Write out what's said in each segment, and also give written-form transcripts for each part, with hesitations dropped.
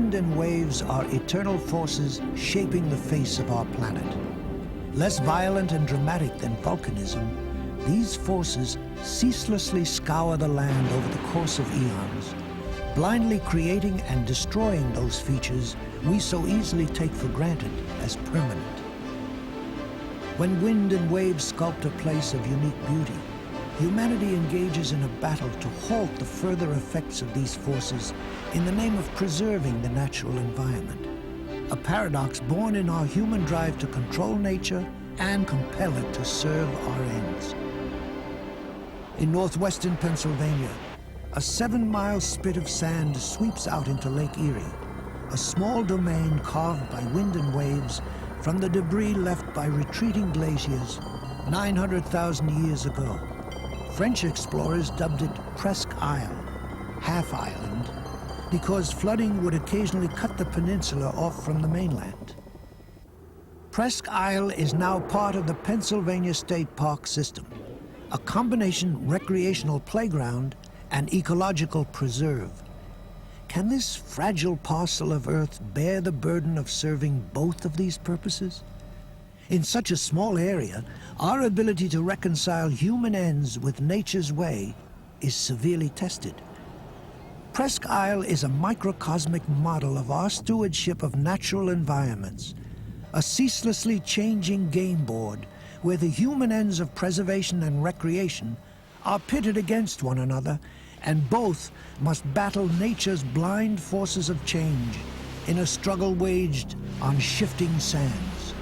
wind and waves are eternal forces shaping the face of our planet. Less violent and dramatic than volcanism, these forces ceaselessly scour the land over the course of eons, blindly creating and destroying those features we so easily take for granted as permanent. When wind and waves sculpt a place of unique beauty, humanity engages in a battle to halt the further effects of these forces in the name of preserving the natural environment. A paradox born in our human drive to control nature and compel it to serve our ends. In northwestern Pennsylvania, a 7-mile spit of sand sweeps out into Lake Erie, a small domain carved by wind and waves from the debris left by retreating glaciers 900,000 years ago. French explorers dubbed it Presque Isle, half island, because flooding would occasionally cut the peninsula off from the mainland. Presque Isle is now part of the Pennsylvania State Park system, a combination recreational playground and ecological preserve. Can this fragile parcel of Earth bear the burden of serving both of these purposes? In such a small area, our ability to reconcile human ends with nature's way is severely tested. Presque Isle is a microcosmic model of our stewardship of natural environments, a ceaselessly changing game board where the human ends of preservation and recreation are pitted against one another, and both must battle nature's blind forces of change in a struggle waged on shifting sands.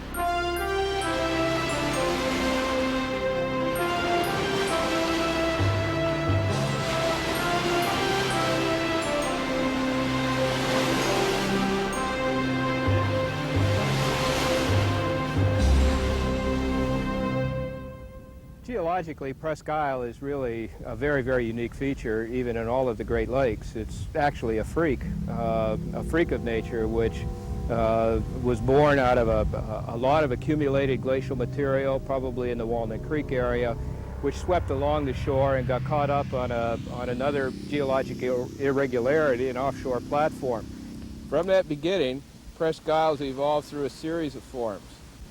Geologically, Presque Isle is really a very, very unique feature, even in all of the Great Lakes. It's actually a freak of nature, which was born out of a lot of accumulated glacial material, probably in the Walnut Creek area, which swept along the shore and got caught up on another geological irregularity, an offshore platform. From that beginning, Presque Isle evolved through a series of forms,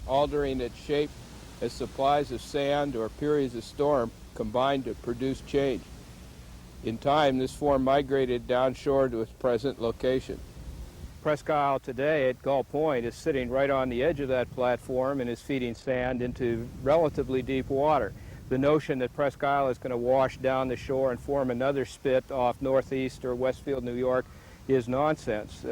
altering its shape as supplies of sand or periods of storm combined to produce change. In time, this form migrated downshore to its present location. Presque Isle today at Gull Point is sitting right on the edge of that platform and is feeding sand into relatively deep water. The notion that Presque Isle is going to wash down the shore and form another spit off Northeast or Westfield, New York, is nonsense.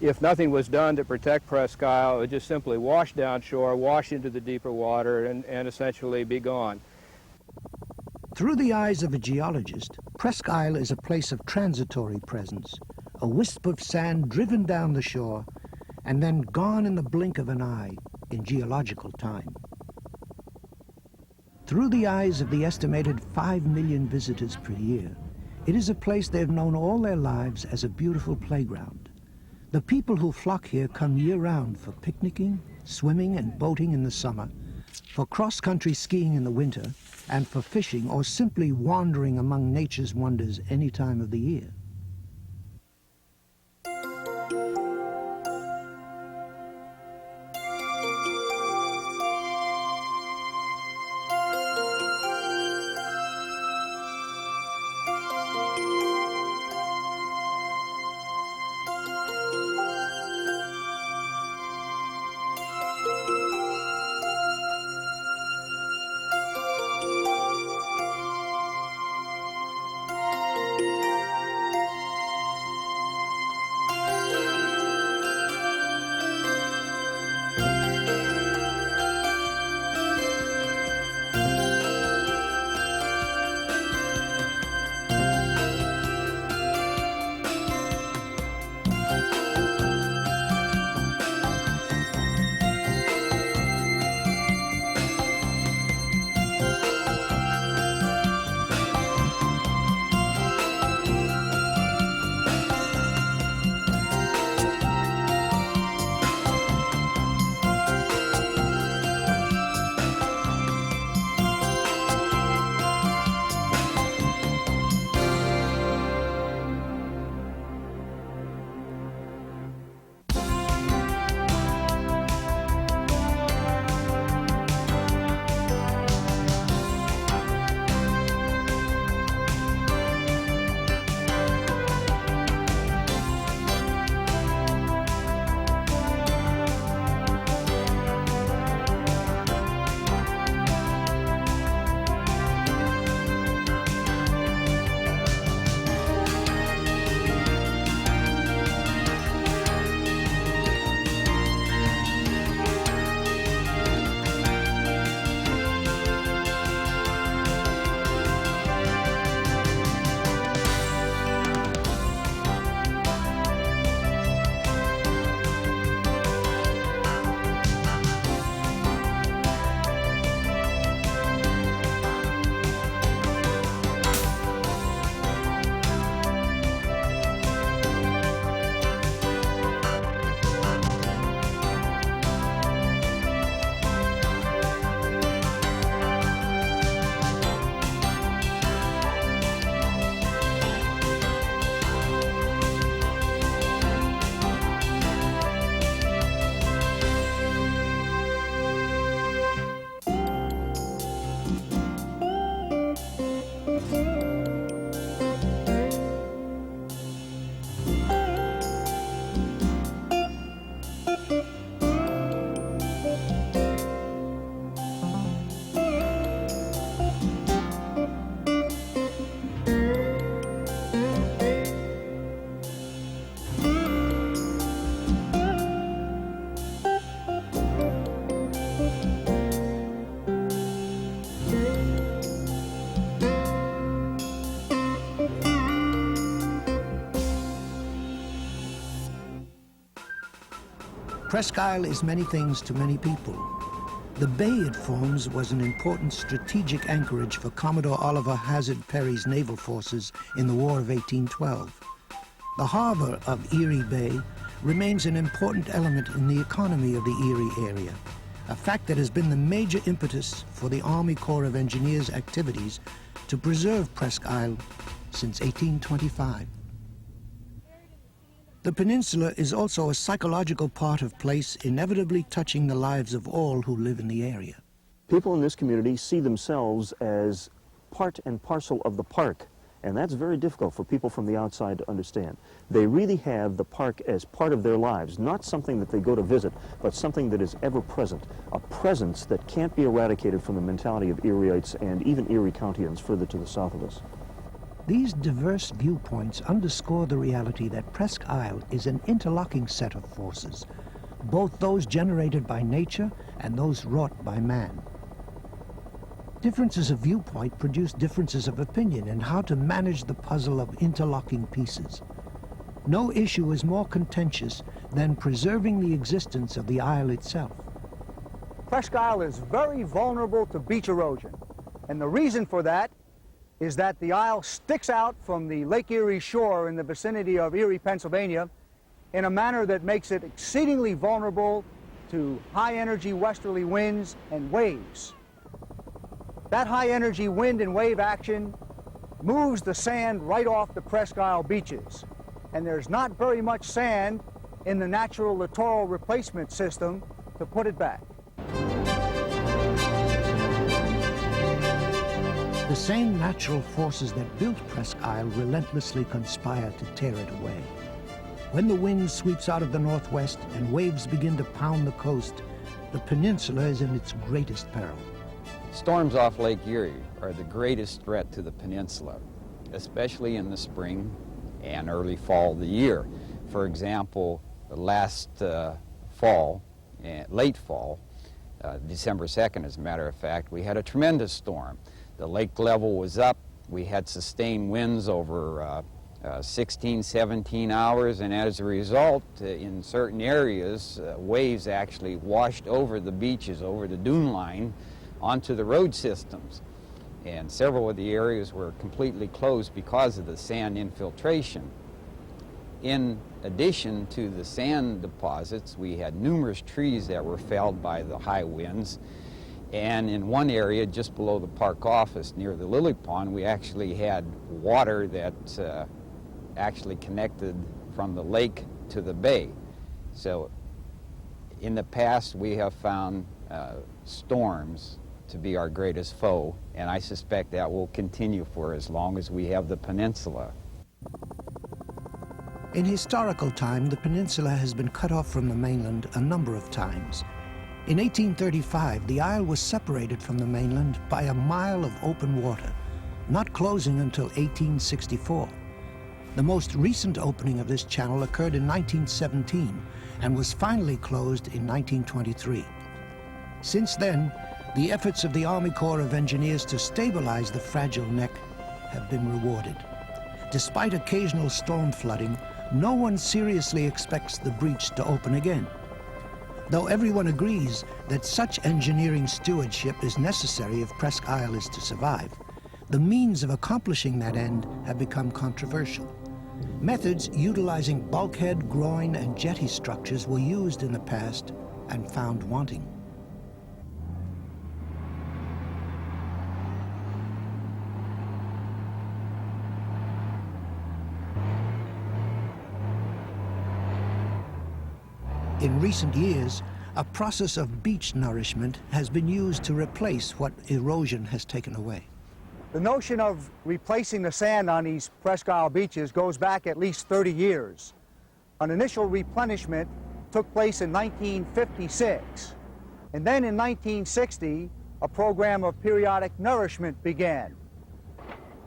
If nothing was done to protect Presque Isle, it would just simply wash downshore, wash into the deeper water, and essentially be gone. Through the eyes of a geologist, Presque Isle is a place of transitory presence, a wisp of sand driven down the shore and then gone in the blink of an eye in geological time. Through the eyes of the estimated 5 million visitors per year, it is a place they've known all their lives as a beautiful playground. The people who flock here come year-round for picnicking, swimming and boating in the summer, for cross-country skiing in the winter, and for fishing or simply wandering among nature's wonders any time of the year. Presque Isle is many things to many people. The bay it forms was an important strategic anchorage for Commodore Oliver Hazard Perry's naval forces in the War of 1812. The harbor of Erie Bay remains an important element in the economy of the Erie area, a fact that has been the major impetus for the Army Corps of Engineers' activities to preserve Presque Isle since 1825. The peninsula is also a psychological part of place, inevitably touching the lives of all who live in the area. People in this community see themselves as part and parcel of the park, and that's very difficult for people from the outside to understand. They really have the park as part of their lives, not something that they go to visit, but something that is ever present, a presence that can't be eradicated from the mentality of Erieites and even Erie Countyans further to the south of us. These diverse viewpoints underscore the reality that Presque Isle is an interlocking set of forces, both those generated by nature and those wrought by man. Differences of viewpoint produce differences of opinion in how to manage the puzzle of interlocking pieces. No issue is more contentious than preserving the existence of the isle itself. Presque Isle is very vulnerable to beach erosion, and the reason for that is that the isle sticks out from the Lake Erie shore in the vicinity of Erie, Pennsylvania, in a manner that makes it exceedingly vulnerable to high-energy westerly winds and waves. That high-energy wind and wave action moves the sand right off the Presque Isle beaches, and there's not very much sand in the natural littoral replacement system to put it back. The same natural forces that built Presque Isle relentlessly conspire to tear it away. When the wind sweeps out of the northwest and waves begin to pound the coast, the peninsula is in its greatest peril. Storms off Lake Erie are the greatest threat to the peninsula, especially in the spring and early fall of the year. For example, last fall, late fall, December 2nd as a matter of fact, we had a tremendous storm. The lake level was up. We had sustained winds over 16, 17 hours, and as a result, in certain areas, waves actually washed over the beaches, over the dune line, onto the road systems. And several of the areas were completely closed because of the sand infiltration. In addition to the sand deposits, we had numerous trees that were felled by the high winds. And in one area just below the park office near the lily pond, we actually had water that actually connected from the lake to the bay. So in the past we have found storms to be our greatest foe, and I suspect that will continue for as long as we have the peninsula. In historical time, the peninsula has been cut off from the mainland a number of times. In 1835, the isle was separated from the mainland by a mile of open water, not closing until 1864. The most recent opening of this channel occurred in 1917 and was finally closed in 1923. Since then, the efforts of the Army Corps of Engineers to stabilize the fragile neck have been rewarded. Despite occasional storm flooding, no one seriously expects the breach to open again. Though everyone agrees that such engineering stewardship is necessary if Presque Isle is to survive, the means of accomplishing that end have become controversial. Methods utilizing bulkhead, groin, and jetty structures were used in the past and found wanting. In recent years, a process of beach nourishment has been used to replace what erosion has taken away. The notion of replacing the sand on these Presque Isle beaches goes back at least 30 years. An initial replenishment took place in 1956, and then in 1960, a program of periodic nourishment began.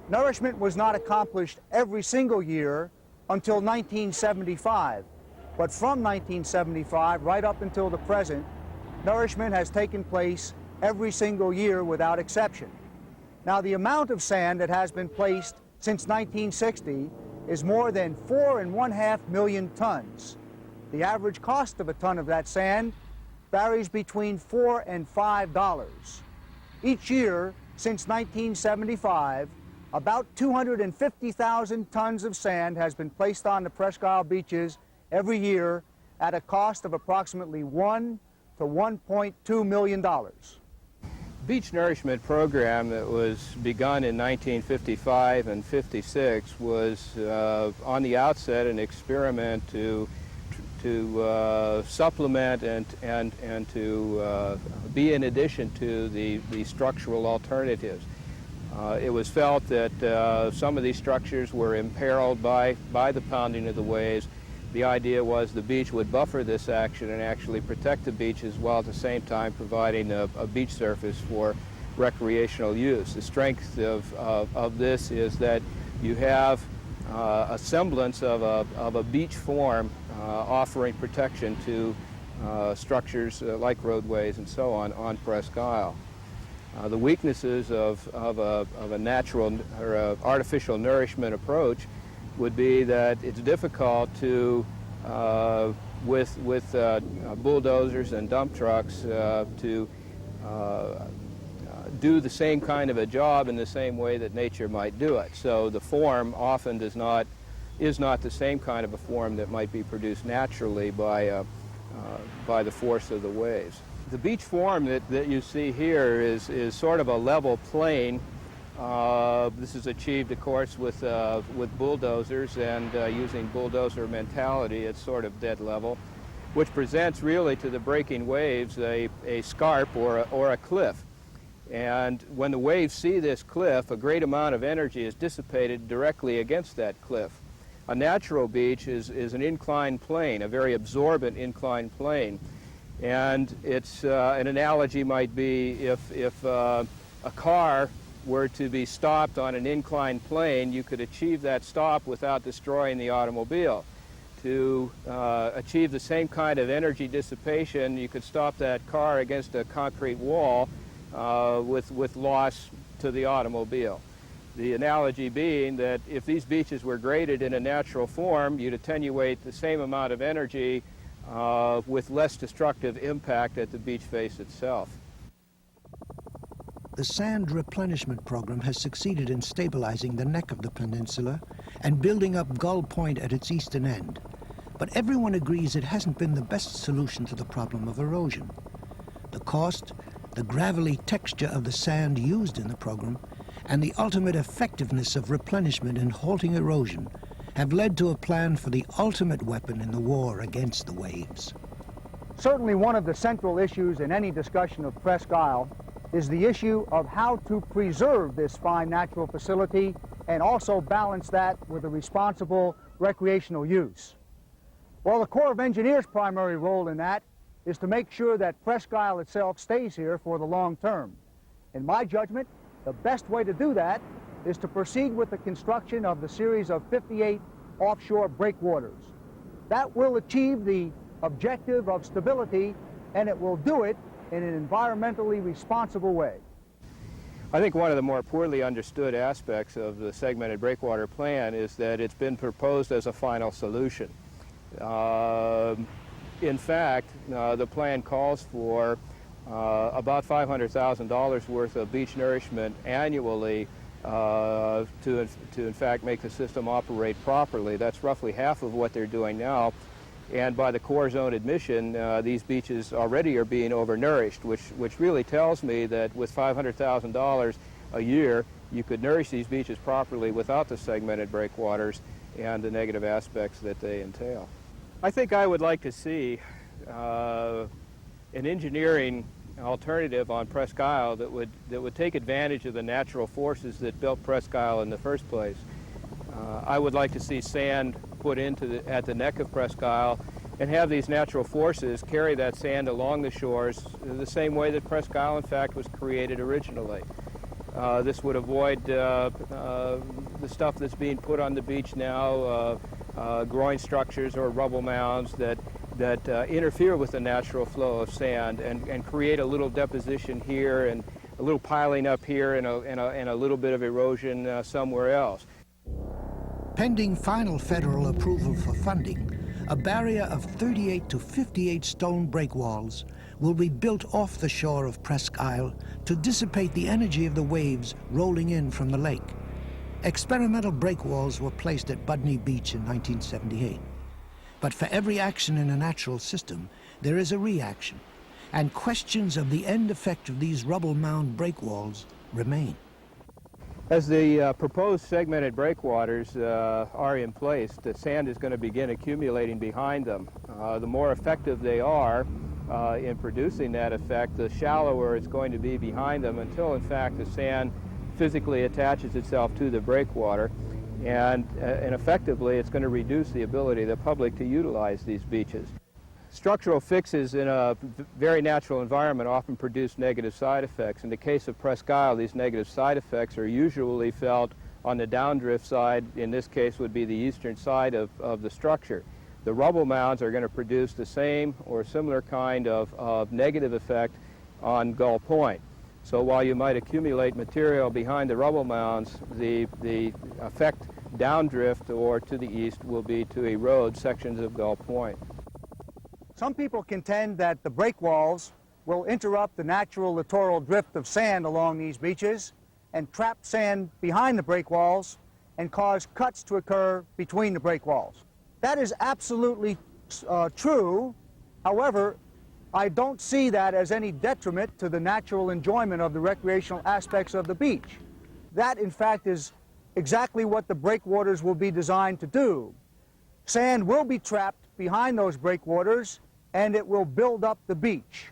Nourishment was not accomplished every single year until 1975. But from 1975 right up until the present, nourishment has taken place every single year without exception. Now, the amount of sand that has been placed since 1960 is more than 4.5 million tons. The average cost of a ton of that sand varies between $4 and $5. Each year since 1975, about 250,000 tons of sand has been placed on the Presque Isle beaches every year at a cost of approximately $1 to $1.2 million. Beach nourishment program that was begun in 1955 and 56 was on the outset an experiment to supplement and to be in addition to the structural alternatives. It was felt that some of these structures were imperiled by the pounding of the waves. The idea was the beach would buffer this action and actually protect the beaches while at the same time providing a beach surface for recreational use. The strength of this is that you have a semblance of a beach form offering protection to structures like roadways and so on Presque Isle. The weaknesses of a natural or artificial nourishment approach would be that it's difficult to, with bulldozers and dump trucks, to do the same kind of a job in the same way that nature might do it. So the form often is not the same kind of a form that might be produced naturally by the force of the waves. The beach form that you see here is sort of a level plane. This is achieved, of course, with bulldozers and using bulldozer mentality at sort of dead level, which presents really to the breaking waves a scarp or a cliff. And when the waves see this cliff, a great amount of energy is dissipated directly against that cliff. A natural beach is an inclined plane, a very absorbent inclined plane. And it's an analogy might be if a car were to be stopped on an inclined plane, you could achieve that stop without destroying the automobile. To achieve the same kind of energy dissipation, you could stop that car against a concrete wall with loss to the automobile. The analogy being that if these beaches were graded in a natural form, you'd attenuate the same amount of energy with less destructive impact at the beach face itself. The sand replenishment program has succeeded in stabilizing the neck of the peninsula and building up Gull Point at its eastern end. But everyone agrees it hasn't been the best solution to the problem of erosion. The cost, the gravelly texture of the sand used in the program, and the ultimate effectiveness of replenishment in halting erosion have led to a plan for the ultimate weapon in the war against the waves. Certainly one of the central issues in any discussion of Presque Isle is the issue of how to preserve this fine natural facility and also balance that with a responsible recreational use. Well, the Corps of Engineers' primary role in that is to make sure that Presque Isle itself stays here for the long term. In my judgment, the best way to do that is to proceed with the construction of the series of 58 offshore breakwaters. That will achieve the objective of stability, and it will do it in an environmentally responsible way. I think one of the more poorly understood aspects of the segmented breakwater plan is that it's been proposed as a final solution. In fact, the plan calls for about $500,000 worth of beach nourishment annually to in fact make the system operate properly. That's roughly half of what they're doing now. And by the Corps' own admission, these beaches already are being overnourished, which really tells me that with $500,000 a year, you could nourish these beaches properly without the segmented breakwaters and the negative aspects that they entail. I think I would like to see an engineering alternative on Presque Isle that would take advantage of the natural forces that built Presque Isle in the first place. I would like to see sand put at the neck of Presque Isle and have these natural forces carry that sand along the shores the same way that Presque Isle, in fact, was created originally. This would avoid the stuff that's being put on the beach now, groin structures or rubble mounds that interfere with the natural flow of sand and create a little deposition here and a little piling up here and a little bit of erosion somewhere else. Pending final federal approval for funding, a barrier of 38 to 58 stone breakwalls will be built off the shore of Presque Isle to dissipate the energy of the waves rolling in from the lake. Experimental breakwalls were placed at Budney Beach in 1978. But for every action in a natural system, there is a reaction, and questions of the end effect of these rubble mound breakwalls remain. As the proposed segmented breakwaters are in place, the sand is going to begin accumulating behind them. The more effective they are in producing that effect, the shallower it's going to be behind them until, in fact, the sand physically attaches itself to the breakwater, and effectively it's going to reduce the ability of the public to utilize these beaches. Structural fixes in a very natural environment often produce negative side effects. In the case of Presque Isle, these negative side effects are usually felt on the downdrift side. In this case would be the eastern side of the structure. The rubble mounds are going to produce the same or similar kind of negative effect on Gull Point. So while you might accumulate material behind the rubble mounds, the effect downdrift or to the east will be to erode sections of Gull Point. Some people contend that the breakwalls will interrupt the natural littoral drift of sand along these beaches and trap sand behind the breakwalls and cause cuts to occur between the breakwalls. That is absolutely true. However, I don't see that as any detriment to the natural enjoyment of the recreational aspects of the beach. That, in fact, is exactly what the breakwaters will be designed to do. Sand will be trapped behind those breakwaters, and it will build up the beach.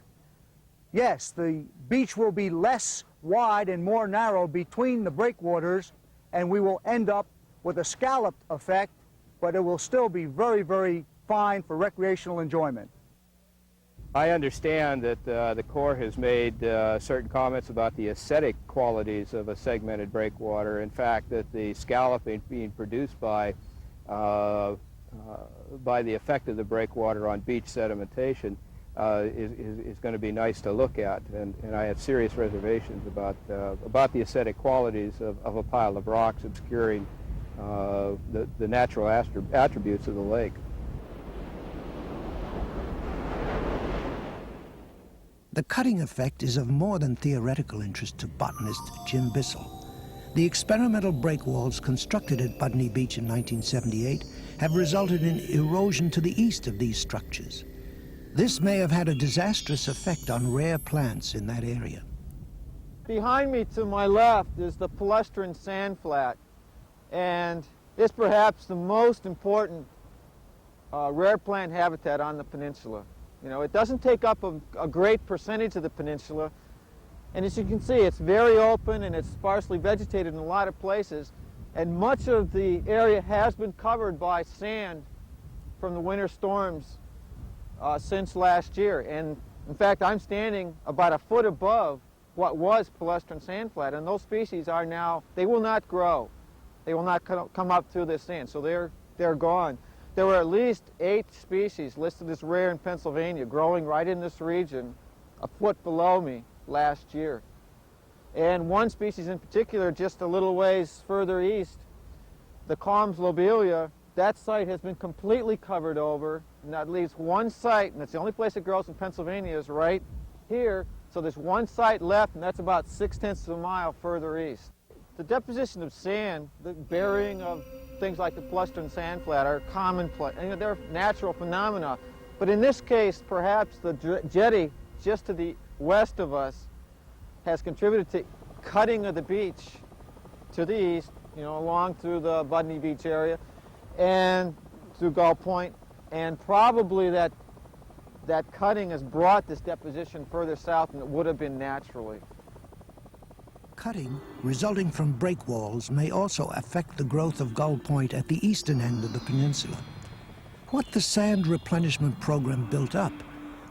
Yes, the beach will be less wide and more narrow between the breakwaters, and we will end up with a scalloped effect, but it will still be very, very fine for recreational enjoyment. I understand that the Corps has made certain comments about the aesthetic qualities of a segmented breakwater. In fact, that the scalloping being produced by the effect of the breakwater on beach sedimentation is going to be nice to look at, and I have serious reservations about the aesthetic qualities of a pile of rocks obscuring the natural attributes of the lake. The cutting effect is of more than theoretical interest to botanist Jim Bissell. The experimental breakwalls constructed at Budney Beach in 1978 have resulted in erosion to the east of these structures. This may have had a disastrous effect on rare plants in that area. Behind me to my left is the palustrin sand flat, and it's perhaps the most important rare plant habitat on the peninsula. You know, it doesn't take up a great percentage of the peninsula, and as you can see, it's very open and it's sparsely vegetated in a lot of places, and much of the area has been covered by sand from the winter storms since last year. And in fact, I'm standing about a foot above what was palustrin sand flat, and those species are now, they will not grow. They will not come up through this sand, so they're gone. There were at least 8 species listed as rare in Pennsylvania growing right in this region, a foot below me last year. And one species in particular, just a little ways further east, the Calms lobelia, that site has been completely covered over, and that leaves one site, and it's the only place it grows in Pennsylvania, is right here. So there's one site left, and that's about 6/10 of a mile further east. The deposition of sand, the burying of things like the palustrin sand flat are commonplace. They're natural phenomena. But in this case, perhaps the jetty just to the west of us has contributed to cutting of the beach to the east, you know, along through the Budney Beach area and through Gull Point, and probably that cutting has brought this deposition further south than it would have been naturally. Cutting resulting from breakwalls may also affect the growth of Gull Point at the eastern end of the peninsula. What the sand replenishment program built up,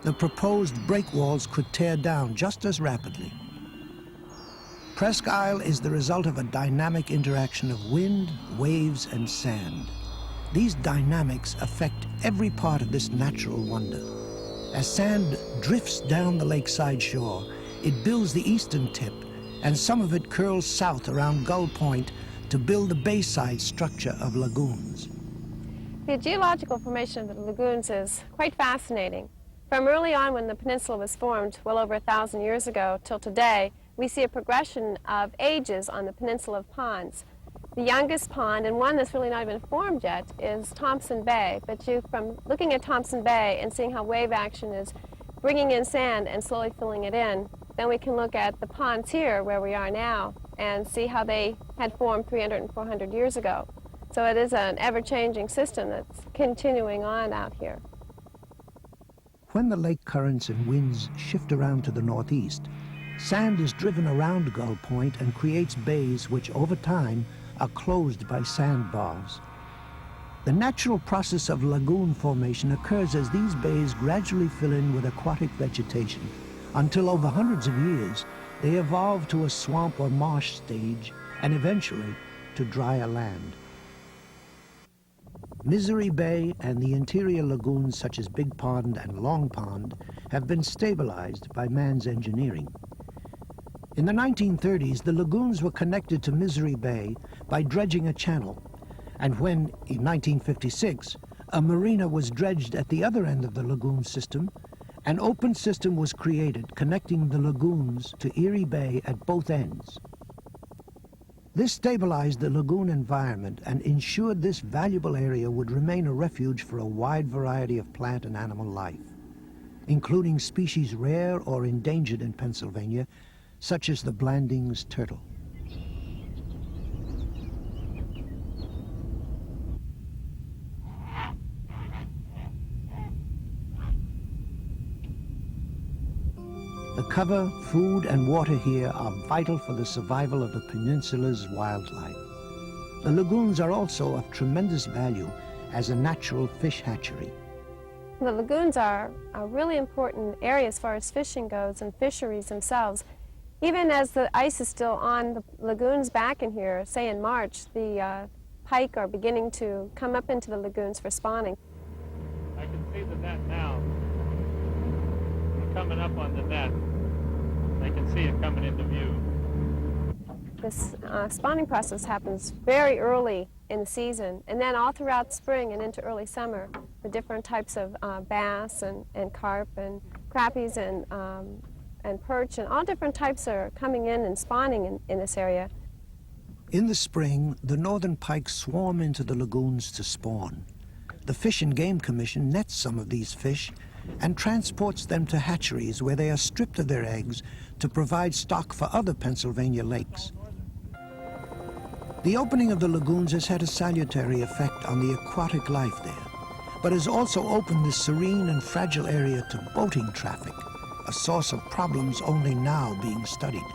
the proposed breakwalls could tear down just as rapidly. Presque Isle is the result of a dynamic interaction of wind, waves, and sand. These dynamics affect every part of this natural wonder. As sand drifts down the lakeside shore, it builds the eastern tip, and some of it curls south around Gull Point to build the bayside structure of lagoons. The geological formation of the lagoons is quite fascinating. From early on when the peninsula was formed, well over 1,000 years ago, till today, we see a progression of ages on the peninsula of ponds. The youngest pond, and one that's really not even formed yet, is Thompson Bay. But from looking at Thompson Bay and seeing how wave action is bringing in sand and slowly filling it in, then we can look at the ponds here, where we are now, and see how they had formed 300 and 400 years ago. So it is an ever-changing system that's continuing on out here. When the lake currents and winds shift around to the northeast, sand is driven around Gull Point and creates bays which, over time, are closed by sandbars. The natural process of lagoon formation occurs as these bays gradually fill in with aquatic vegetation, until over hundreds of years, they evolve to a swamp or marsh stage, and eventually to drier land. Misery Bay and the interior lagoons such as Big Pond and Long Pond have been stabilized by man's engineering. In the 1930s, the lagoons were connected to Misery Bay by dredging a channel, and when, in 1956, a marina was dredged at the other end of the lagoon system, an open system was created connecting the lagoons to Erie Bay at both ends. This stabilized the lagoon environment and ensured this valuable area would remain a refuge for a wide variety of plant and animal life, including species rare or endangered in Pennsylvania, such as the Blanding's turtle. The cover, food, and water here are vital for the survival of the peninsula's wildlife. The lagoons are also of tremendous value as a natural fish hatchery. The lagoons are a really important area as far as fishing goes and fisheries themselves. Even as the ice is still on the lagoons back in here, say in March, the pike are beginning to come up into the lagoons for spawning. I can see the net now. We're coming up on the net. I can see it coming into view. This spawning process happens very early in the season, and then all throughout spring and into early summer, the different types of bass and carp and crappies and perch and all different types are coming in and spawning in this area. In the spring, the northern pike swarm into the lagoons to spawn. The Fish and Game Commission nets some of these fish and transports them to hatcheries where they are stripped of their eggs to provide stock for other Pennsylvania lakes. The opening of the lagoons has had a salutary effect on the aquatic life there, but has also opened this serene and fragile area to boating traffic, a source of problems only now being studied.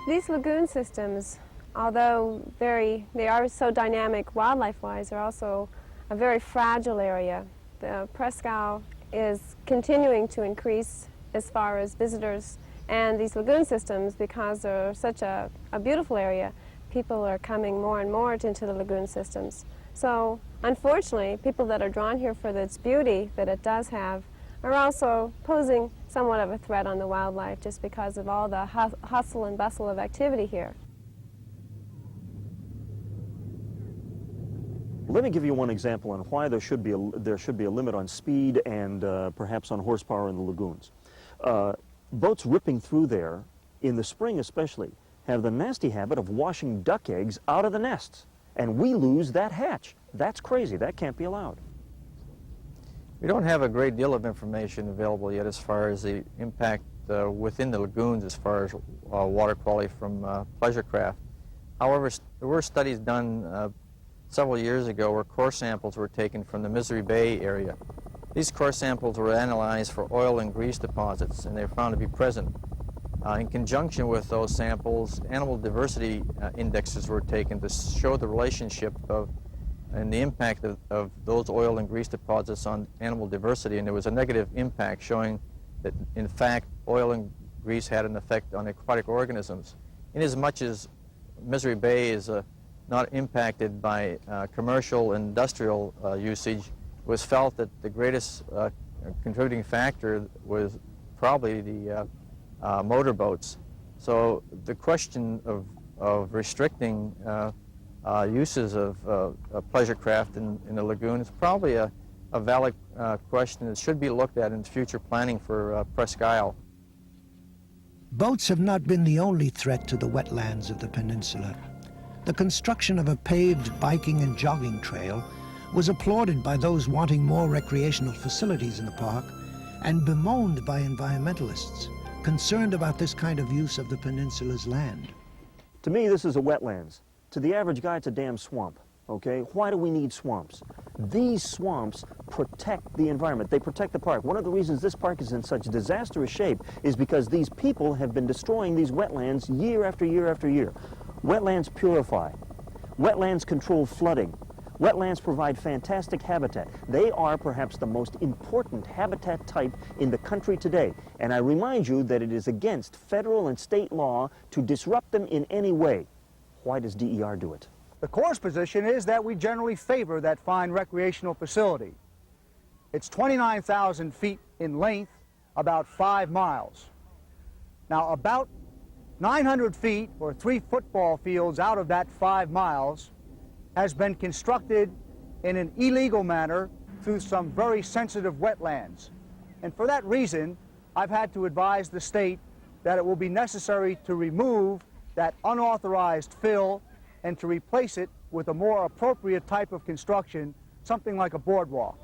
These lagoon systems, although they are so dynamic wildlife-wise, they're also a very fragile area. The Presque Isle is continuing to increase as far as visitors, and these lagoon systems, because they're such a beautiful area, people are coming more and more into the lagoon systems. So unfortunately, people that are drawn here for its beauty that it does have are also posing somewhat of a threat on the wildlife just because of all the hustle and bustle of activity here. Let me give you one example on why there should be a limit on speed and perhaps on horsepower in the lagoons. Boats ripping through there, in the spring especially, have the nasty habit of washing duck eggs out of the nests, and we lose that hatch. That's crazy. That can't be allowed. We don't have a great deal of information available yet as far as the impact within the lagoons as far as water quality from pleasure craft. However, there were studies done several years ago where core samples were taken from the Misery Bay area. These core samples were analyzed for oil and grease deposits, and they were found to be present. In conjunction with those samples, animal diversity indexes were taken to show the relationship and the impact of those oil and grease deposits on animal diversity, and there was a negative impact showing that, in fact, oil and grease had an effect on aquatic organisms. Inasmuch as Misery Bay is not impacted by commercial and industrial usage, it was felt that the greatest contributing factor was probably the motorboats. So the question of restricting uses of pleasure craft in the lagoon is probably a valid question that should be looked at in future planning for Presque Isle. Boats have not been the only threat to the wetlands of the peninsula. The construction of a paved biking and jogging trail was applauded by those wanting more recreational facilities in the park and bemoaned by environmentalists concerned about this kind of use of the peninsula's land. To me, this is a wetlands. To the average guy, it's a damn swamp, okay? Why do we need swamps? These swamps protect the environment. They protect the park. One of the reasons this park is in such disastrous shape is because these people have been destroying these wetlands year after year after year. Wetlands purify. Wetlands control flooding. Wetlands provide fantastic habitat. They are perhaps the most important habitat type in the country today. And I remind you that it is against federal and state law to disrupt them in any way. Why does DER do it? The Corps' position is that we generally favor that fine recreational facility. It's 29,000 feet in length, about 5 miles. Now, about 900 feet, or 3 football fields out of that 5 miles, has been constructed in an illegal manner through some very sensitive wetlands. And for that reason, I've had to advise the state that it will be necessary to remove that unauthorized fill and to replace it with a more appropriate type of construction, something like a boardwalk.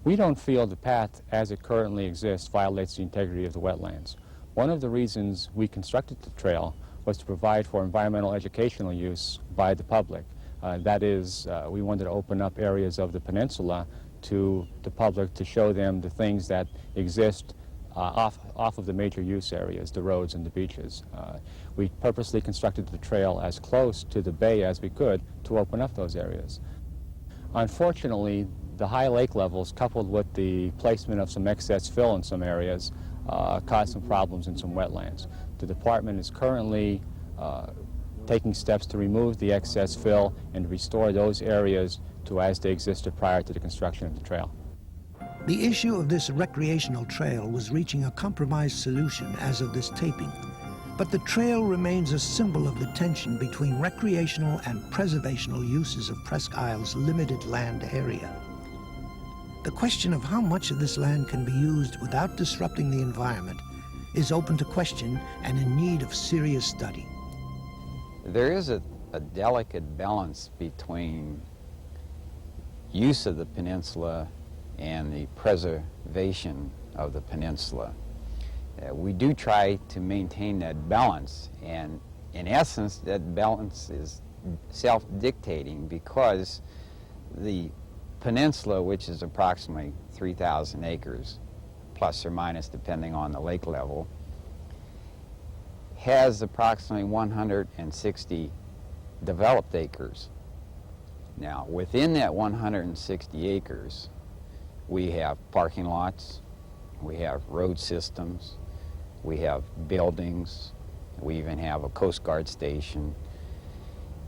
We don't feel the path as it currently exists violates the integrity of the wetlands. One of the reasons we constructed the trail was to provide for environmental educational use by the public. That is, we wanted to open up areas of the peninsula to the public to show them the things that exist off of the major use areas, the roads and the beaches. We purposely constructed the trail as close to the bay as we could to open up those areas. Unfortunately, the high lake levels, coupled with the placement of some excess fill in some areas, caused some problems in some wetlands. The department is currently taking steps to remove the excess fill and restore those areas to as they existed prior to the construction of the trail. The issue of this recreational trail was reaching a compromise solution as of this taping, but the trail remains a symbol of the tension between recreational and preservational uses of Presque Isle's limited land area. The question of how much of this land can be used without disrupting the environment is open to question and in need of serious study. There is a delicate balance between use of the peninsula and the preservation of the peninsula. We do try to maintain that balance, and in essence that balance is self-dictating because the peninsula, which is approximately 3,000 acres, plus or minus depending on the lake level, has approximately 160 developed acres. Now, within that 160 acres, we have parking lots, we have road systems, we have buildings, we even have a Coast Guard station,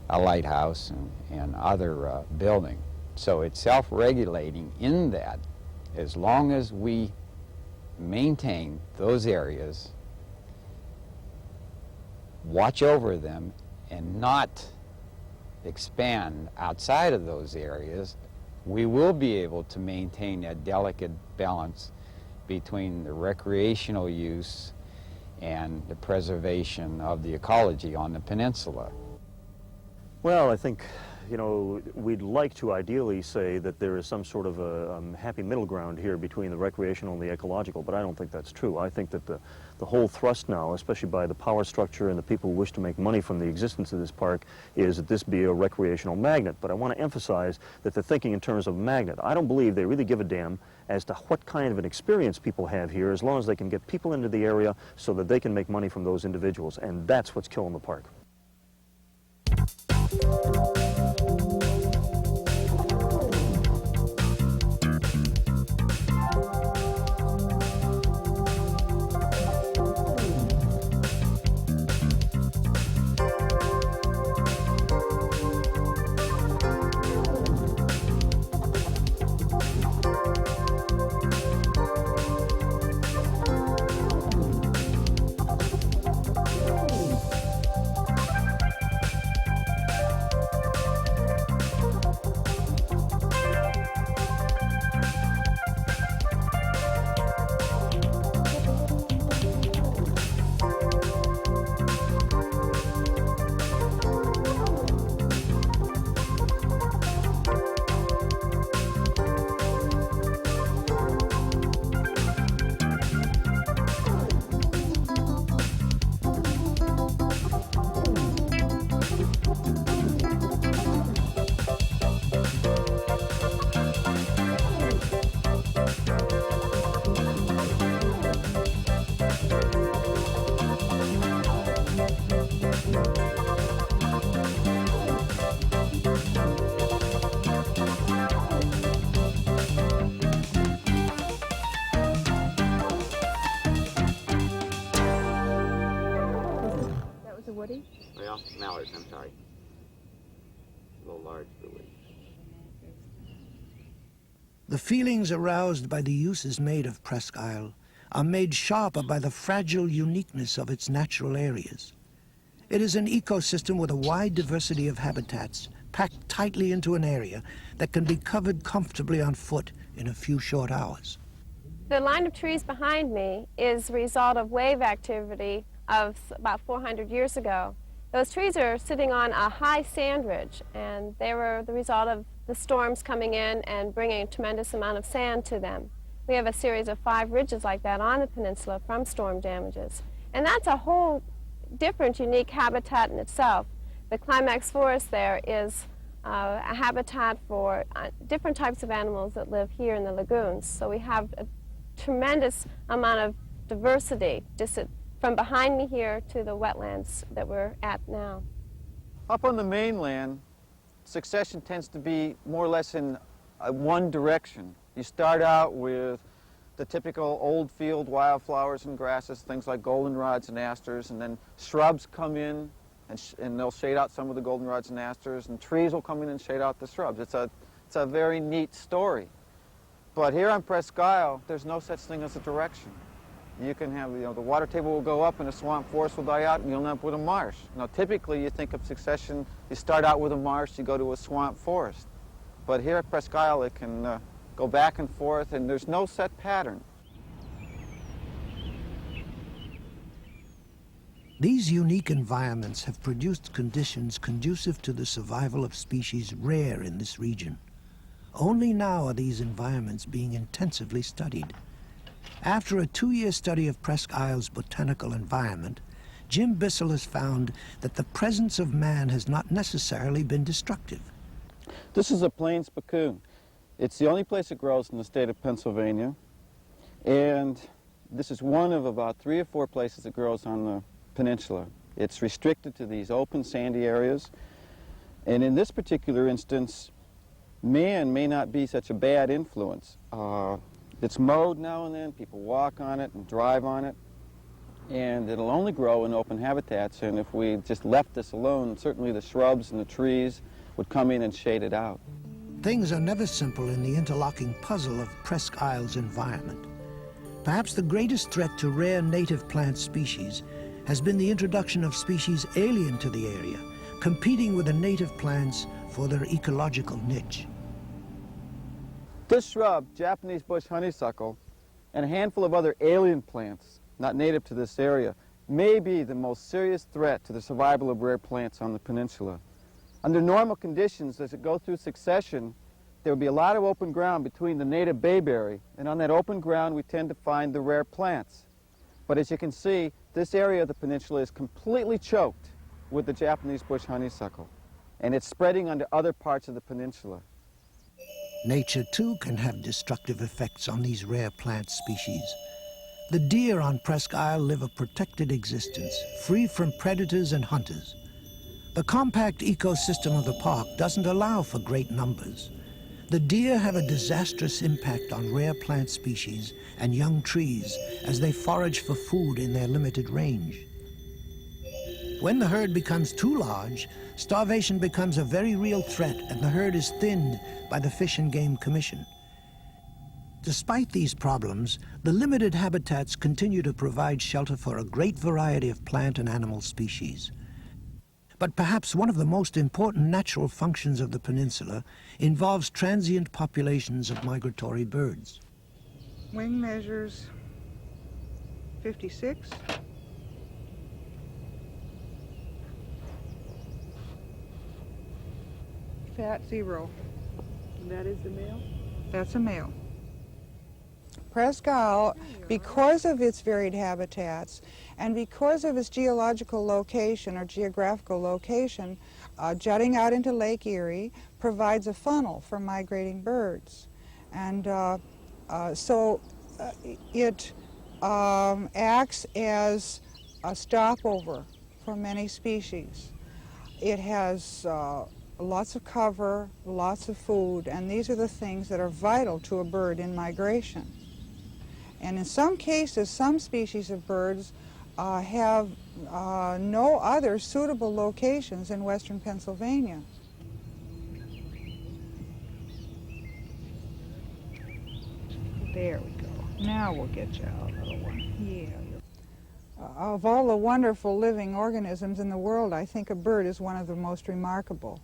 a lighthouse, and other building. So it's self-regulating in that as long as we maintain those areas, watch over them, and not expand outside of those areas, we will be able to maintain that delicate balance between the recreational use and the preservation of the ecology on the peninsula. Well, I think, you know, we'd like to ideally say that there is some sort of a happy middle ground here between the recreational and the ecological, but I don't think that's true. I think that the whole thrust now, especially by the power structure and the people who wish to make money from the existence of this park, is that this be a recreational magnet. But I want to emphasize that they're thinking in terms of magnet. I don't believe they really give a damn as to what kind of an experience people have here, as long as they can get people into the area so that they can make money from those individuals. And that's what's killing the park. Well, mallards, I'm sorry. A little large for weeds. The feelings aroused by the uses made of Presque Isle are made sharper by the fragile uniqueness of its natural areas. It is an ecosystem with a wide diversity of habitats packed tightly into an area that can be covered comfortably on foot in a few short hours. The line of trees behind me is the result of wave activity of about 400 years ago. Those trees are sitting on a high sand ridge, and they were the result of the storms coming in and bringing a tremendous amount of sand to them. We have a series of 5 ridges like that on the peninsula from storm damages. And that's a whole different, unique habitat in itself. The climax forest there is a habitat for different types of animals that live here in the lagoons. So we have a tremendous amount of diversity just from behind me here to the wetlands that we're at now. Up on the mainland, succession tends to be more or less in one direction. You start out with the typical old field wildflowers and grasses, things like goldenrods and asters, and then shrubs come in and they'll shade out some of the goldenrods and asters, and trees will come in and shade out the shrubs. It's a very neat story. But here on Presque Isle, there's no such thing as a direction. You can have, the water table will go up and the swamp forest will die out and you'll end up with a marsh. Now, typically you think of succession, you start out with a marsh, you go to a swamp forest. But here at Presque Isle, it can go back and forth, and there's no set pattern. These unique environments have produced conditions conducive to the survival of species rare in this region. Only now are these environments being intensively studied. After a 2-year study of Presque Isle's botanical environment, Jim Bissell has found that the presence of man has not necessarily been destructive. This is a plain spiccoon. It's the only place it grows in the state of Pennsylvania, and this is one of about 3 or 4 places it grows on the peninsula. It's restricted to these open sandy areas, and in this particular instance, man may not be such a bad influence. It's mowed now and then, people walk on it and drive on it, and it'll only grow in open habitats, and if we just left this alone, certainly the shrubs and the trees would come in and shade it out. Things are never simple in the interlocking puzzle of Presque Isle's environment. Perhaps the greatest threat to rare native plant species has been the introduction of species alien to the area, competing with the native plants for their ecological niche. This shrub, Japanese bush honeysuckle, and a handful of other alien plants, not native to this area, may be the most serious threat to the survival of rare plants on the peninsula. Under normal conditions, as it goes through succession, there would be a lot of open ground between the native bayberry, and on that open ground we tend to find the rare plants. But as you can see, this area of the peninsula is completely choked with the Japanese bush honeysuckle, and it's spreading onto other parts of the peninsula. Nature, too, can have destructive effects on these rare plant species. The deer on Presque Isle live a protected existence, free from predators and hunters. The compact ecosystem of the park doesn't allow for great numbers. The deer have a disastrous impact on rare plant species and young trees as they forage for food in their limited range. When the herd becomes too large, starvation becomes a very real threat, and the herd is thinned by the Fish and Game Commission. Despite these problems, the limited habitats continue to provide shelter for a great variety of plant and animal species. But perhaps one of the most important natural functions of the peninsula involves transient populations of migratory birds. Wing measures 56. Fat 0. And that is the male? That's a male. Presque Isle, because of its varied habitats and because of its geological location or geographical location, jutting out into Lake Erie, provides a funnel for migrating birds. And it acts as a stopover for many species. It has lots of cover, lots of food, and these are the things that are vital to a bird in migration. And in some cases, some species of birds have no other suitable locations in western Pennsylvania. There we go. Now we'll get you out, little one. Yeah. Of all the wonderful living organisms in the world, I think a bird is one of the most remarkable.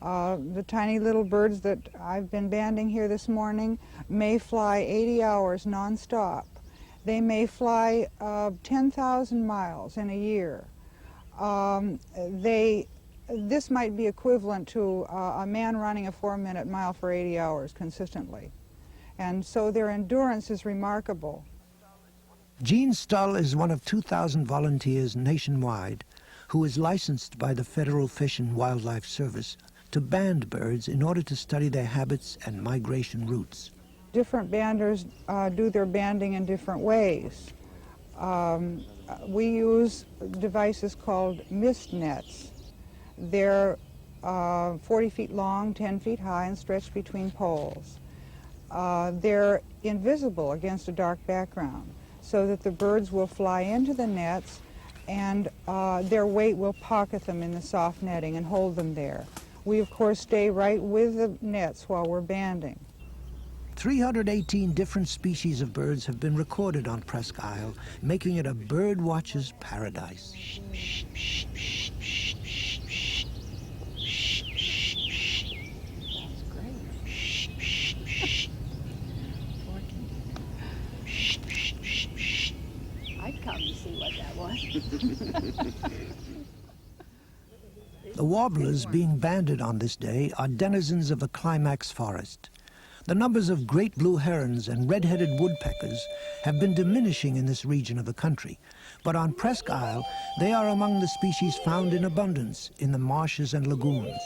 The tiny little birds that I've been banding here this morning may fly 80 hours nonstop. They may fly 10,000 miles in a year. This might be equivalent to a man running a 4-minute mile for 80 hours consistently. And so their endurance is remarkable. Gene Stull is one of 2,000 volunteers nationwide who is licensed by the Federal Fish and Wildlife Service to band birds in order to study their habits and migration routes. Different banders do their banding in different ways. We use devices called mist nets. They're 40 feet long, 10 feet high, and stretched between poles. They're invisible against a dark background, so that the birds will fly into the nets and their weight will pocket them in the soft netting and hold them there. We, of course, stay right with the nets while we're banding. 318 different species of birds have been recorded on Presque Isle, making it a bird watcher's paradise. I'd come to see what that was. The warblers being banded on this day are denizens of the climax forest. The numbers of great blue herons and red-headed woodpeckers have been diminishing in this region of the country, but on Presque Isle they are among the species found in abundance in the marshes and lagoons.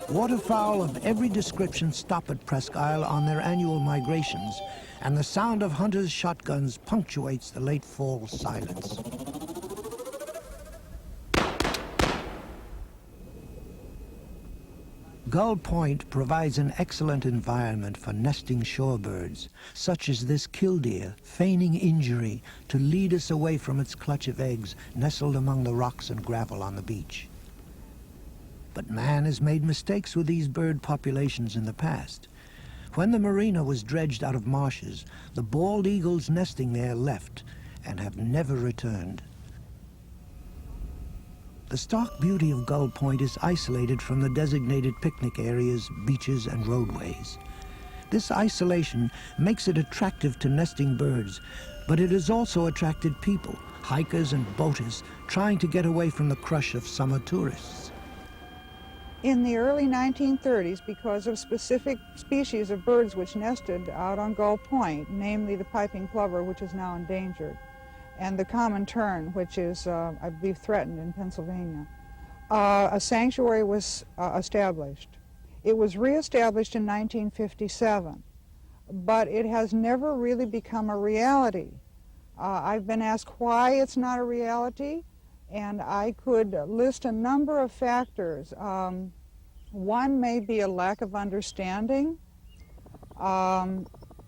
Waterfowl of every description stop at Presque Isle on their annual migrations, and the sound of hunters' shotguns punctuates the late fall silence. Gull Point provides an excellent environment for nesting shorebirds, such as this killdeer, feigning injury to lead us away from its clutch of eggs nestled among the rocks and gravel on the beach. But man has made mistakes with these bird populations in the past. When the marina was dredged out of marshes, the bald eagles nesting there left and have never returned. The stark beauty of Gull Point is isolated from the designated picnic areas, beaches, and roadways. This isolation makes it attractive to nesting birds, but it has also attracted people, hikers and boaters, trying to get away from the crush of summer tourists. In the early 1930s, because of specific species of birds which nested out on Gull Point, namely the piping plover, which is now endangered, and the common tern, which is, I believe, threatened in Pennsylvania, a sanctuary was established. It was reestablished in 1957, but it has never really become a reality. I've been asked why it's not a reality, and I could list a number of factors. One may be a lack of understanding.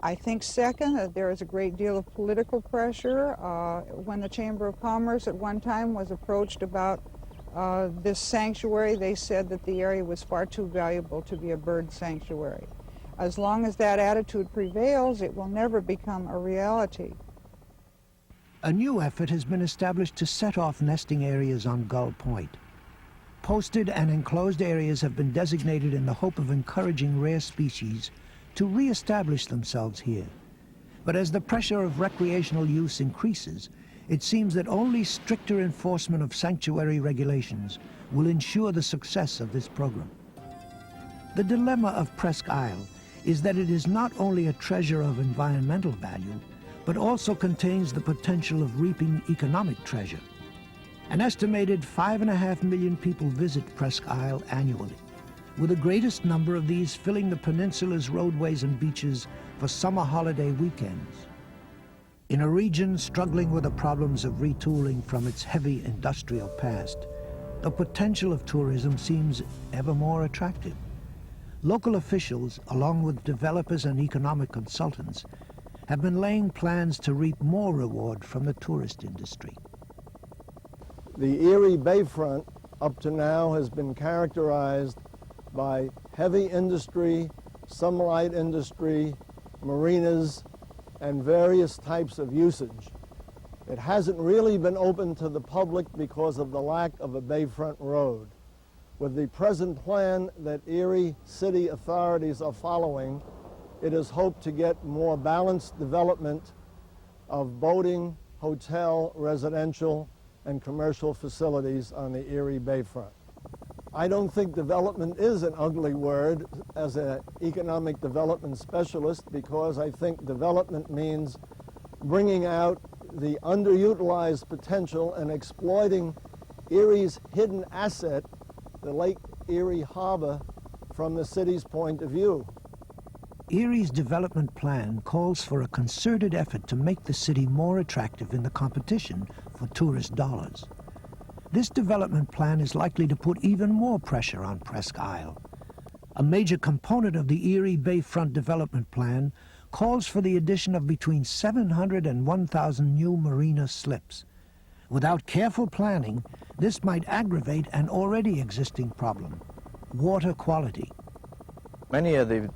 I think second, that there is a great deal of political pressure. When the Chamber of Commerce at one time was approached about this sanctuary, they said that the area was far too valuable to be a bird sanctuary. As long as that attitude prevails, it will never become a reality. A new effort has been established to set off nesting areas on Gull Point. Posted and enclosed areas have been designated in the hope of encouraging rare species to re-establish themselves here. But as the pressure of recreational use increases, it seems that only stricter enforcement of sanctuary regulations will ensure the success of this program. The dilemma of Presque Isle is that it is not only a treasure of environmental value, but also contains the potential of reaping economic treasure. An estimated 5.5 million people visit Presque Isle annually, with the greatest number of these filling the peninsula's roadways and beaches for summer holiday weekends. In a region struggling with the problems of retooling from its heavy industrial past, the potential of tourism seems ever more attractive. Local officials, along with developers and economic consultants, have been laying plans to reap more reward from the tourist industry. The Erie Bayfront up to now has been characterized by heavy industry, some light industry, marinas, and various types of usage. It hasn't really been open to the public because of the lack of a bayfront road. With the present plan that Erie city authorities are following, it is hoped to get more balanced development of boating, hotel, residential, and commercial facilities on the Erie Bayfront. I don't think development is an ugly word as an economic development specialist, because I think development means bringing out the underutilized potential and exploiting Erie's hidden asset, the Lake Erie Harbor, from the city's point of view. Erie's development plan calls for a concerted effort to make the city more attractive in the competition for tourist dollars. This development plan is likely to put even more pressure on Presque Isle. A major component of the Erie Bayfront development plan calls for the addition of between 700 and 1,000 new marina slips. Without careful planning, this might aggravate an already existing problem: water quality. Many of the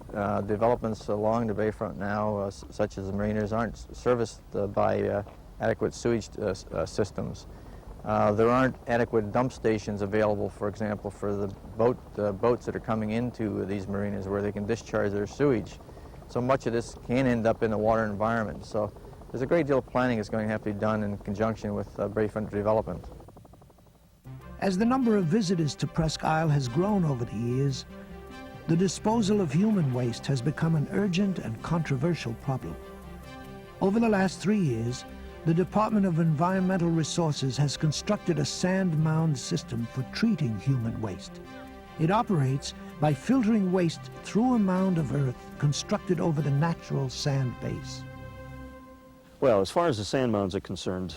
developments along the bayfront now, such as the marinas, aren't serviced by adequate sewage systems. There aren't adequate dump stations available, for example, for the boats that are coming into these marinas where they can discharge their sewage. So much of this can end up in the water environment. So there's a great deal of planning that's going to have to be done in conjunction with bayfront development. As the number of visitors to Presque Isle has grown over the years, the disposal of human waste has become an urgent and controversial problem. Over the last 3 years, the Department of Environmental Resources has constructed a sand mound system for treating human waste. It operates by filtering waste through a mound of earth constructed over the natural sand base. Well, as far as the sand mounds are concerned,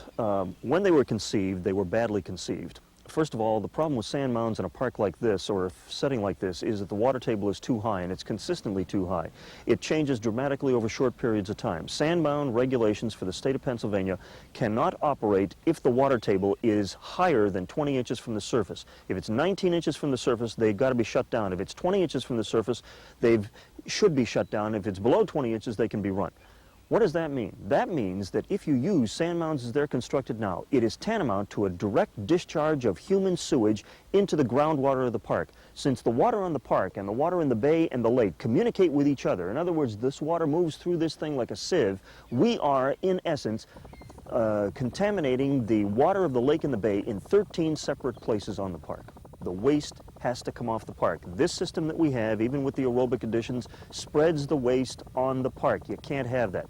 when they were conceived, they were badly conceived. First of all, the problem with sand mounds in a park like this, or a setting like this, is that the water table is too high, and it's consistently too high. It changes dramatically over short periods of time. Sand mound regulations for the state of Pennsylvania cannot operate if the water table is higher than 20 inches from the surface. If it's 19 inches from the surface, they've got to be shut down. If it's 20 inches from the surface, they should be shut down. If it's below 20 inches, they can be run. What does that mean? That means that if you use sand mounds as they're constructed now, it is tantamount to a direct discharge of human sewage into the groundwater of the park. Since the water on the park and the water in the bay and the lake communicate with each other, in other words, this water moves through this thing like a sieve, we are, in essence, contaminating the water of the lake and the bay in 13 separate places on the park. The waste has to come off the park. This system that we have, even with the aerobic additions, spreads the waste on the park. You can't have that.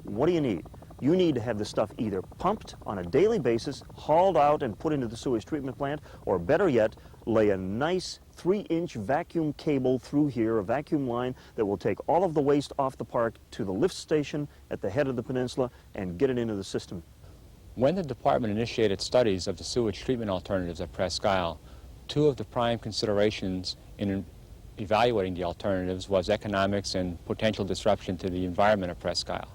What do you need? You need to have the stuff either pumped on a daily basis, hauled out and put into the sewage treatment plant, or better yet, lay a nice 3-inch vacuum cable through here, a vacuum line that will take all of the waste off the park to the lift station at the head of the peninsula and get it into the system. When the department initiated studies of the sewage treatment alternatives at Presque Isle, two of the prime considerations in evaluating the alternatives was economics and potential disruption to the environment of Presque Isle.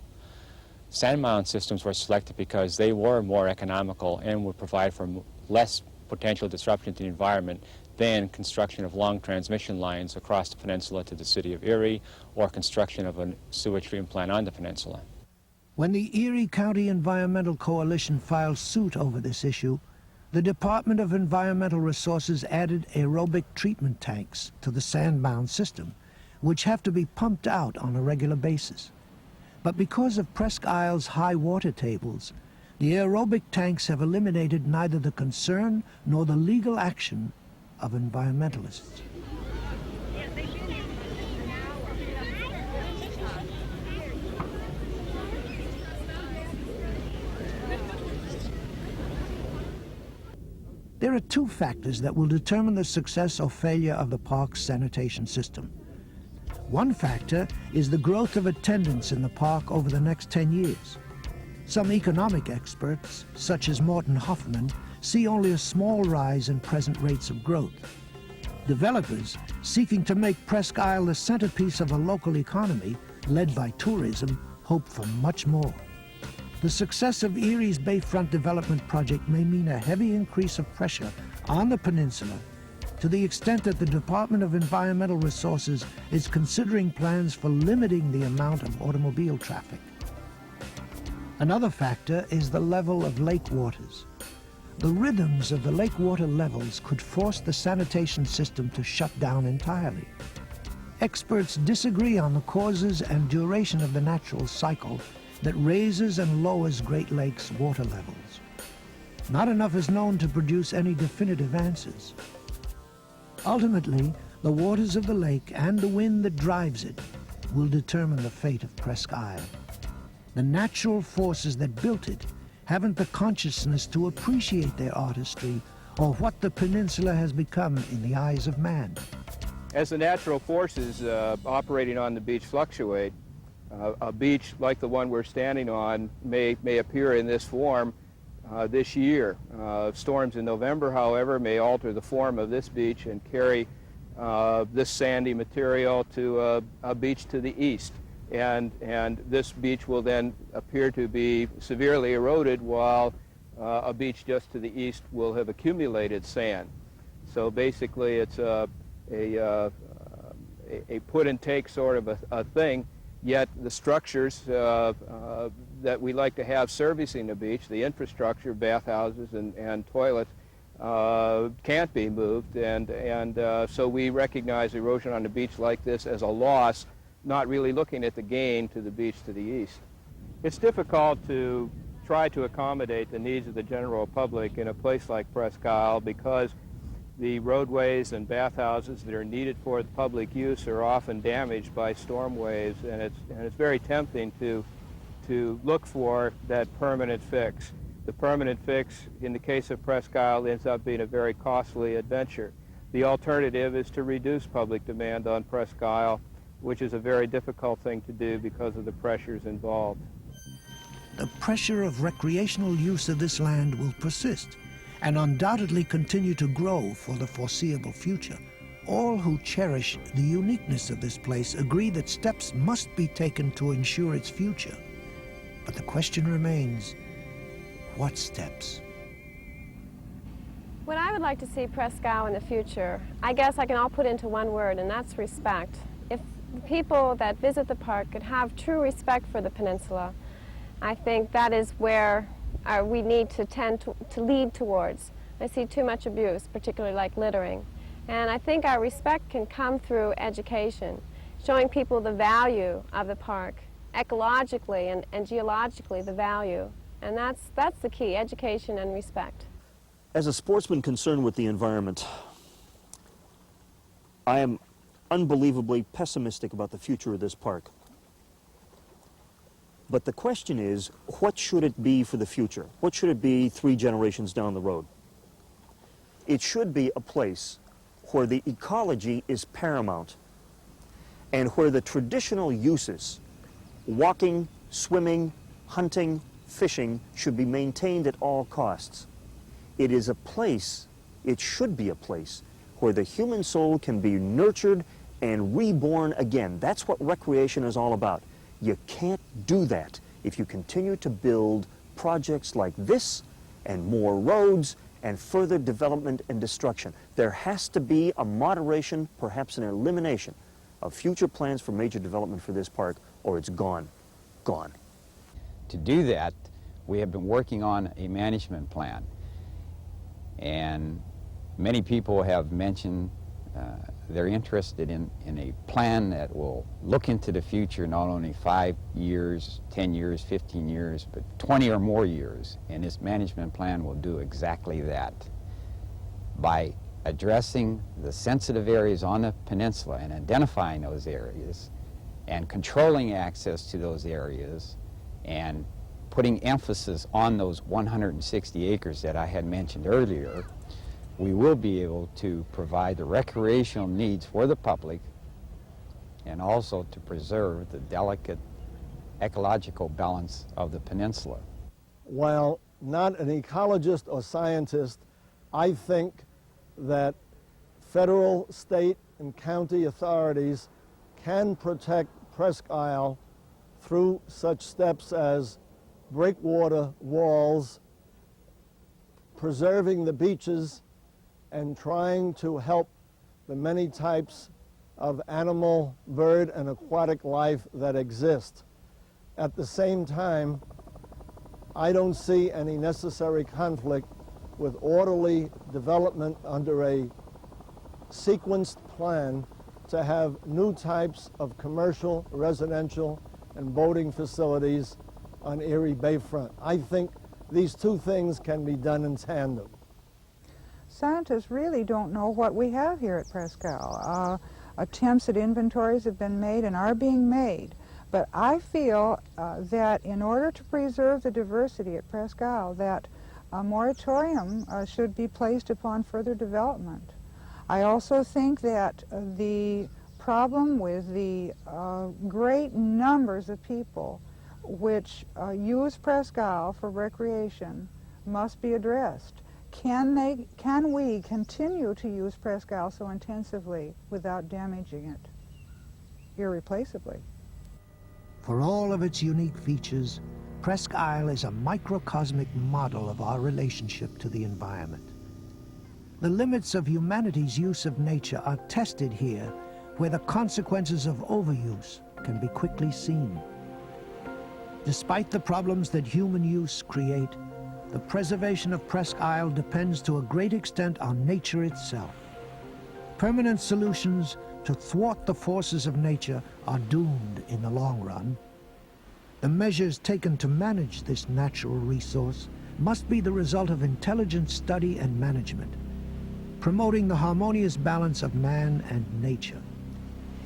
Sand mound systems were selected because they were more economical and would provide for less potential disruption to the environment than construction of long transmission lines across the peninsula to the city of Erie or construction of a sewage treatment plant on the peninsula. When the Erie County Environmental Coalition filed suit over this issue, the Department of Environmental Resources added aerobic treatment tanks to the sand mound system, which have to be pumped out on a regular basis. But because of Presque Isle's high water tables, the aerobic tanks have eliminated neither the concern nor the legal action of environmentalists. There are two factors that will determine the success or failure of the park's sanitation system. One factor is the growth of attendance in the park over the next 10 years. Some economic experts, such as Morton Hoffman, see only a small rise in present rates of growth. Developers, seeking to make Presque Isle the centerpiece of a local economy led by tourism, hope for much more. The success of Erie's Bayfront Development Project may mean a heavy increase of pressure on the peninsula, to the extent that the Department of Environmental Resources is considering plans for limiting the amount of automobile traffic. Another factor is the level of lake waters. The rhythms of the lake water levels could force the sanitation system to shut down entirely. Experts disagree on the causes and duration of the natural cycle that raises and lowers Great Lakes water levels. Not enough is known to produce any definitive answers. Ultimately, the waters of the lake and the wind that drives it will determine the fate of Presque Isle. The natural forces that built it haven't the consciousness to appreciate their artistry or what the peninsula has become in the eyes of man. As the natural forces operating on the beach fluctuate, a beach like the one we're standing on may appear in this form this year. Storms in November, however, may alter the form of this beach and carry this sandy material to a beach to the east. And this beach will then appear to be severely eroded, while a beach just to the east will have accumulated sand. So basically it's a put and take sort of a thing, yet the structures that we like to have servicing the beach, the infrastructure, bathhouses and toilets, can't be moved, and so we recognize erosion on a beach like this as a loss, not really looking at the gain to the beach to the east. It's difficult to try to accommodate the needs of the general public in a place like Presque Isle because the roadways and bathhouses that are needed for the public use are often damaged by storm waves, and it's very tempting to look for that permanent fix. The permanent fix, in the case of Presque Isle, ends up being a very costly adventure. The alternative is to reduce public demand on Presque Isle, which is a very difficult thing to do because of the pressures involved. The pressure of recreational use of this land will persist and undoubtedly continue to grow for the foreseeable future. All who cherish the uniqueness of this place agree that steps must be taken to ensure its future. But the question remains, what steps? What I would like to see Presque Isle in the future, I guess I can all put into one word, and that's respect. If the people that visit the park could have true respect for the peninsula, I think that is where we need to tend to lead towards. I see too much abuse, particularly like littering. And I think our respect can come through education, showing people the value of the park, ecologically and geologically the value. And that's the key, education and respect. As a sportsman concerned with the environment, I am unbelievably pessimistic about the future of this park. But the question is, what should it be for the future? What should it be 3 generations down the road? It should be a place where the ecology is paramount and where the traditional uses, walking, swimming, hunting, fishing, should be maintained at all costs. It is a place, it should be a place, where the human soul can be nurtured and reborn again. That's what recreation is all about. You can't do that if you continue to build projects like this and more roads and further development and destruction. There has to be a moderation, perhaps an elimination, of future plans for major development for this park, or it's gone. Gone. To do that, we have been working on a management plan. And many people have mentioned they're interested in a plan that will look into the future, not only 5 years, 10 years, 15 years, but 20 or more years. And this management plan will do exactly that. By addressing the sensitive areas on the peninsula and identifying those areas and controlling access to those areas and putting emphasis on those 160 acres that I had mentioned earlier, we will be able to provide the recreational needs for the public and also to preserve the delicate ecological balance of the peninsula. While not an ecologist or scientist, I think that federal, state, and county authorities can protect Presque Isle through such steps as breakwater walls, preserving the beaches, and trying to help the many types of animal, bird, and aquatic life that exist. At the same time, I don't see any necessary conflict with orderly development under a sequenced plan to have new types of commercial, residential, and boating facilities on Erie Bayfront. I think these two things can be done in tandem. Scientists really don't know what we have here at Presque Isle. Attempts at inventories have been made and are being made, but I feel that in order to preserve the diversity at Presque Isle, that a moratorium should be placed upon further development. I also think that the problem with the great numbers of people which use Presque Isle for recreation must be addressed. Can we continue to use Presque Isle so intensively without damaging it irreplaceably? For all of its unique features, Presque Isle is a microcosmic model of our relationship to the environment. The limits of humanity's use of nature are tested here, where the consequences of overuse can be quickly seen. Despite the problems that human use create, the preservation of Presque Isle depends to a great extent on nature itself. Permanent solutions to thwart the forces of nature are doomed in the long run. The measures taken to manage this natural resource must be the result of intelligent study and management, promoting the harmonious balance of man and nature.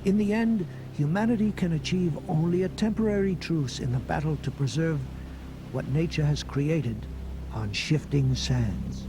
In the end, humanity can achieve only a temporary truce in the battle to preserve what nature has created on shifting sands.